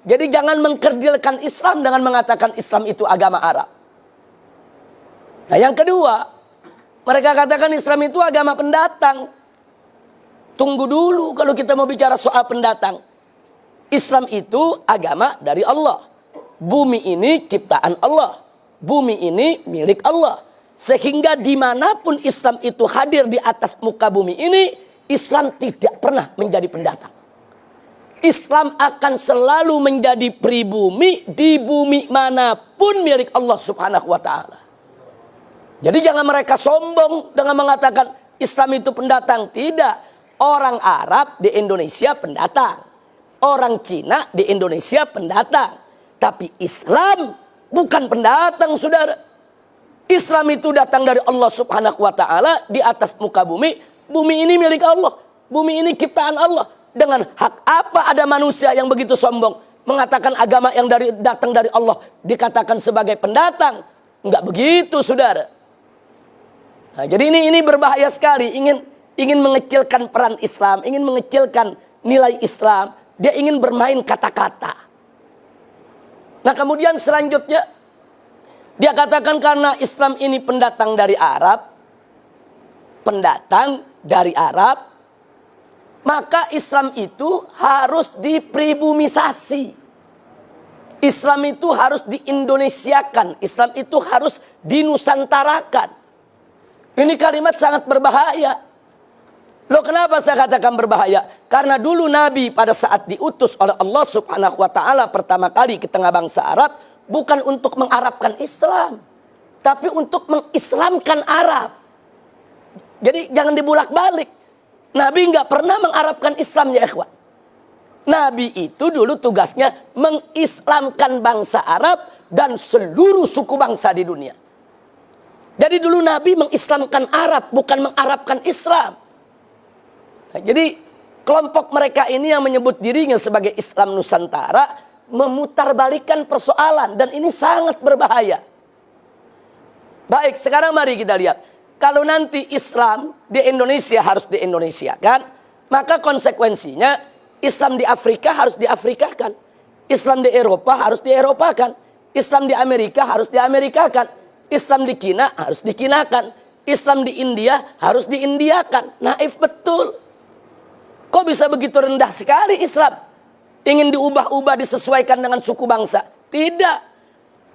Jadi jangan mengkerdilkan Islam dengan mengatakan Islam itu agama Arab. Nah yang kedua, mereka katakan Islam itu agama pendatang. Tunggu dulu kalau kita mau bicara soal pendatang. Islam itu agama dari Allah. Bumi ini ciptaan Allah. Bumi ini milik Allah. Sehingga dimanapun Islam itu hadir di atas muka bumi ini, Islam tidak pernah menjadi pendatang. Islam akan selalu menjadi pribumi di bumi manapun milik Allah Subhanahu wa ta'ala. Jadi jangan mereka sombong dengan mengatakan Islam itu pendatang. Tidak. Orang Arab di Indonesia pendatang. Orang Cina di Indonesia pendatang. Tapi Islam bukan pendatang, saudara. Islam itu datang dari Allah Subhanahu wa ta'ala di atas muka bumi. Bumi ini milik Allah. Bumi ini ciptaan Allah. Dengan hak apa ada manusia yang begitu sombong mengatakan agama yang datang dari Allah dikatakan sebagai pendatang? Enggak begitu, saudara. Nah, jadi ini berbahaya sekali. Ingin mengecilkan peran Islam, ingin mengecilkan nilai Islam. Dia ingin bermain kata-kata. Nah, kemudian selanjutnya dia katakan karena Islam ini pendatang dari Arab, maka Islam itu harus dipribumisasi. Islam itu harus diindonesiakan. Islam itu harus dinusantarakan. Ini kalimat sangat berbahaya. Loh, kenapa saya katakan berbahaya? Karena dulu Nabi pada saat diutus oleh Allah Subhanahu wa ta'ala pertama kali ke tengah bangsa Arab, bukan untuk mengarabkan Islam, tapi untuk mengislamkan Arab. Jadi jangan dibulak-balik. Nabi nggak pernah mengarabkan Islam, ya ikhwan. Nabi itu dulu tugasnya mengislamkan bangsa Arab dan seluruh suku bangsa di dunia. Jadi dulu Nabi mengislamkan Arab, bukan mengarabkan Islam. Nah, jadi kelompok mereka ini yang menyebut dirinya sebagai Islam Nusantara memutarbalikkan persoalan, dan ini sangat berbahaya. Baik, sekarang mari kita lihat. Kalau nanti Islam di Indonesia harus di-Indonesiakan, maka konsekuensinya Islam di Afrika harus di-Afrikakan. Islam di Eropa harus di-Eropakan. Islam di Amerika harus di-Amerikakan. Islam di Cina harus dikinakan. Islam di India harus di-Indiakan. Naif betul. Kok bisa begitu rendah sekali Islam? Ingin diubah-ubah, disesuaikan dengan suku bangsa? Tidak.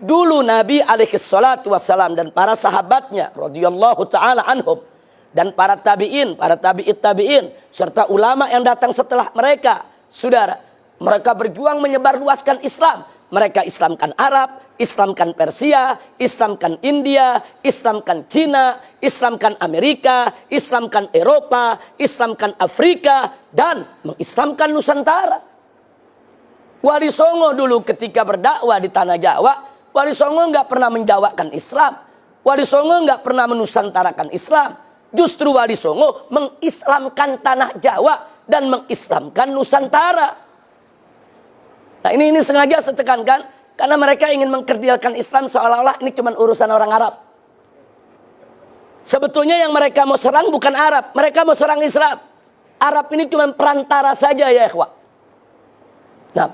Dulu Nabi alaihi salatu wassalam dan para sahabatnya radhiyallahu ta'ala anhum, dan para tabi'in, para tabi'it tabi'in, serta ulama yang datang setelah mereka, saudara, mereka berjuang menyebarluaskan Islam. Mereka Islamkan Arab, Islamkan Persia, Islamkan India, Islamkan Cina, Islamkan Amerika, Islamkan Eropa, Islamkan Afrika, dan mengislamkan Nusantara. Wali Songo dulu ketika berdakwah di tanah Jawa, Wali Songo nggak pernah menjawakan Islam. Wali Songo nggak pernah menusantarakan Islam. Justru Wali Songo mengislamkan tanah Jawa dan mengislamkan Nusantara. Nah ini sengaja saya tekankan karena mereka ingin mengkerdilkan Islam seolah-olah ini cuma urusan orang Arab. Sebetulnya yang mereka mau serang bukan Arab, mereka mau serang Islam. Arab ini cuma perantara saja, ya ikhwah. Nah,